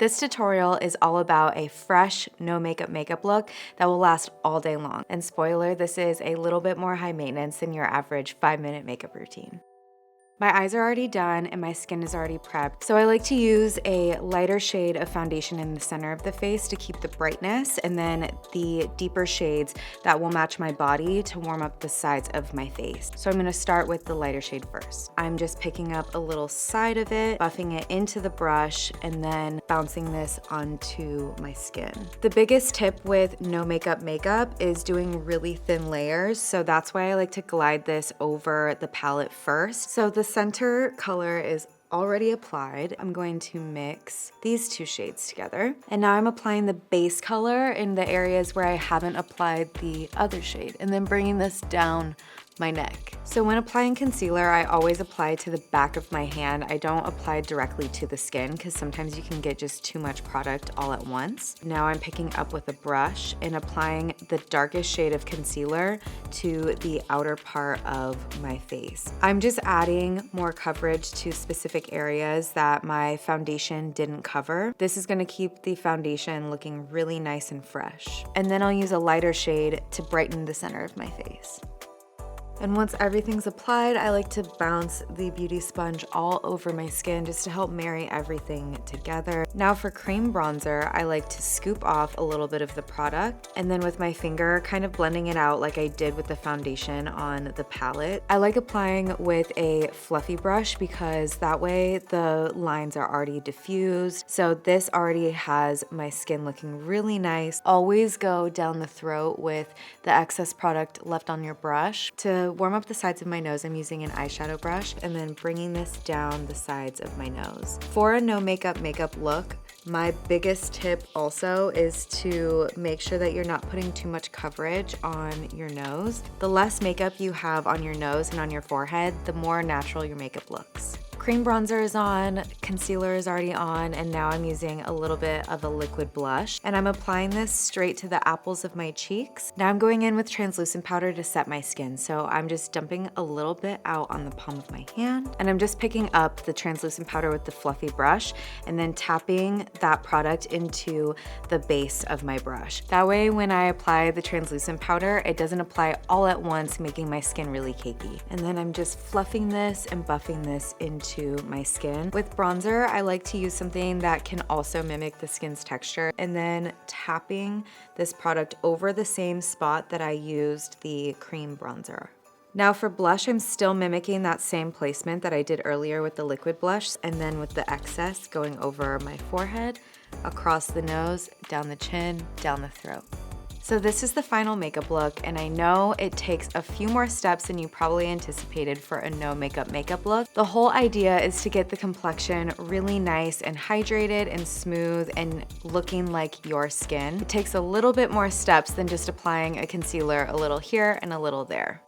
This tutorial is all about a fresh, no makeup look that will last all day long. And spoiler, this is a little bit more high maintenance than your average 5-minute makeup routine. My eyes are already done and my skin is already prepped, so I like to use a lighter shade of foundation in the center of the face to keep the brightness, and then the deeper shades that will match my body to warm up the sides of my face. So I'm gonna start with the lighter shade first. I'm just picking up a little side of it, buffing it into the brush, and then bouncing this onto my skin. The biggest tip with no makeup is doing really thin layers, so that's why I like to glide this over the palette first. So the center color is already applied. I'm going to mix these two shades together. And now I'm applying the base color in the areas where I haven't applied the other shade, and then bringing this down my neck. So when applying concealer, I always apply to the back of my hand. I don't apply directly to the skin because sometimes you can get just too much product all at once. Now I'm picking up with a brush and applying the darkest shade of concealer to the outer part of my face. I'm just adding more coverage to specific areas that my foundation didn't cover. This is gonna keep the foundation looking really nice and fresh. And then I'll use a lighter shade to brighten the center of my face. And once everything's applied, I like to bounce the beauty sponge all over my skin just to help marry everything together. Now for cream bronzer, I like to scoop off a little bit of the product and then with my finger kind of blending it out like I did with the foundation on the palette. I like applying with a fluffy brush because that way the lines are already diffused. So this already has my skin looking really nice. Always go down the throat with the excess product left on your brush. To warm up the sides of my nose, I'm using an eyeshadow brush and then bringing this down the sides of my nose. For a no makeup look, my biggest tip also is to make sure that you're not putting too much coverage on your nose. The less makeup you have on your nose and on your forehead, the more natural your makeup looks. Cream bronzer is on, concealer is already on, and now I'm using a little bit of a liquid blush. And I'm applying this straight to the apples of my cheeks. Now I'm going in with translucent powder to set my skin. So I'm just dumping a little bit out on the palm of my hand. And I'm just picking up the translucent powder with the fluffy brush and then tapping that product into the base of my brush. That way when I apply the translucent powder, it doesn't apply all at once, making my skin really cakey. And then I'm just fluffing this and buffing this into my skin. With bronzer, I like to use something that can also mimic the skin's texture and then tapping this product over the same spot that I used the cream bronzer. Now for blush, I'm still mimicking that same placement that I did earlier with the liquid blush, and then with the excess going over my forehead, across the nose, down the chin, down the throat. So this is the final makeup look, and I know it takes a few more steps than you probably anticipated for a no makeup look. The whole idea is to get the complexion really nice and hydrated and smooth and looking like your skin. It takes a little bit more steps than just applying a concealer a little here and a little there.